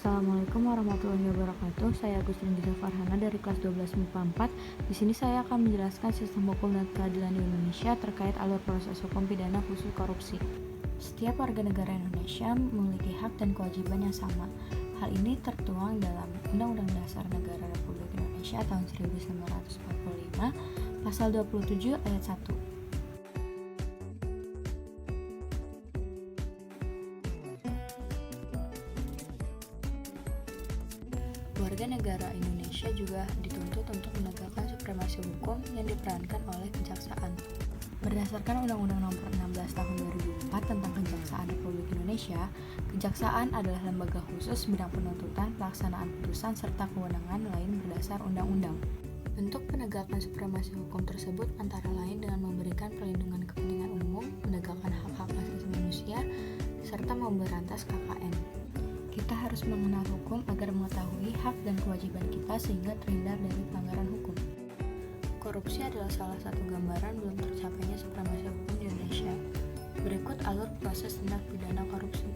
Assalamualaikum warahmatullahi wabarakatuh. Saya Agus Rindiza Farhana dari kelas 12 MIPA 4. Di sini saya akan menjelaskan sistem hukum dan peradilan di Indonesia terkait alur proses hukum pidana khusus korupsi. Setiap warga negara Indonesia memiliki hak dan kewajiban yang sama. Hal ini tertuang dalam Undang-Undang Dasar Negara Republik Indonesia tahun 1945, Pasal 27 ayat 1. Warga negara Indonesia juga dituntut untuk menegakkan supremasi hukum yang diperankan oleh kejaksaan. Berdasarkan Undang-Undang Nomor 16 Tahun 2004 tentang Kejaksaan Republik Indonesia, kejaksaan adalah lembaga khusus bidang penuntutan, pelaksanaan putusan, serta kewenangan lain berdasar undang-undang. Bentuk penegakan supremasi hukum tersebut antara lain dengan memberikan perlindungan kepentingan umum, menegakkan hak-hak asasi manusia, serta memberantas KKN. Kita harus mengenal hukum agar mengetahui hak dan kewajiban kita sehingga terhindar dari pelanggaran hukum. Korupsi adalah salah satu gambaran belum tercapainya supremasi hukum di Indonesia. Berikut alur proses tindak pidana korupsi.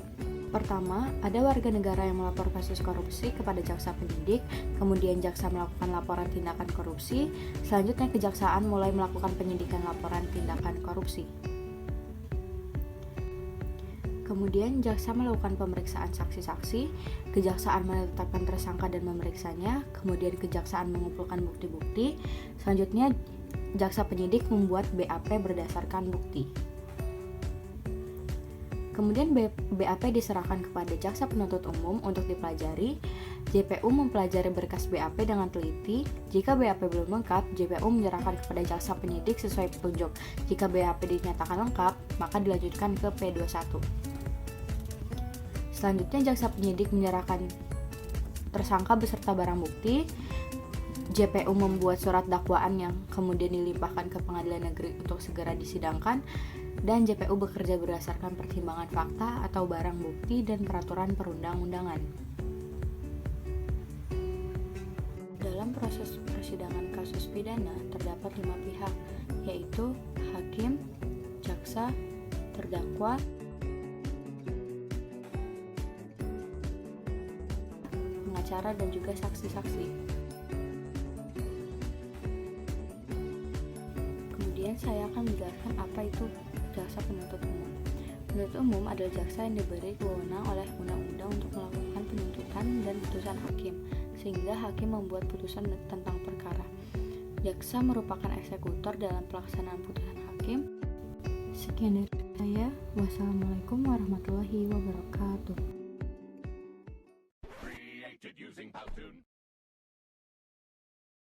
Pertama, ada warga negara yang melapor kasus korupsi kepada jaksa penyidik, kemudian jaksa melakukan laporan tindakan korupsi, selanjutnya kejaksaan mulai melakukan penyidikan laporan tindakan korupsi. Kemudian jaksa melakukan pemeriksaan saksi-saksi, kejaksaan menetapkan tersangka dan memeriksanya, kemudian kejaksaan mengumpulkan bukti-bukti, selanjutnya jaksa penyidik membuat BAP berdasarkan bukti. Kemudian BAP diserahkan kepada jaksa penuntut umum untuk dipelajari. JPU mempelajari berkas BAP dengan teliti. Jika BAP belum lengkap, JPU menyerahkan kepada jaksa penyidik sesuai petunjuk. Jika BAP dinyatakan lengkap, maka dilanjutkan ke P21. Selanjutnya jaksa penyidik menyerahkan tersangka beserta barang bukti. JPU membuat surat dakwaan yang kemudian dilimpahkan ke pengadilan negeri untuk segera disidangkan, dan JPU bekerja berdasarkan pertimbangan fakta atau barang bukti dan peraturan perundang-undangan. Dalam proses persidangan kasus pidana terdapat 5 pihak, yaitu hakim, jaksa, terdakwa, pengacara, dan juga saksi-saksi. Kemudian saya akan menjelaskan apa itu jaksa penuntut umum. Penuntut umum adalah jaksa yang diberi wewenang oleh undang-undang untuk melakukan penuntutan dan putusan hakim, sehingga hakim membuat putusan tentang perkara. Jaksa merupakan eksekutor dalam pelaksanaan putusan hakim. Sekian dari saya. Wassalamualaikum warahmatullahi wabarakatuh.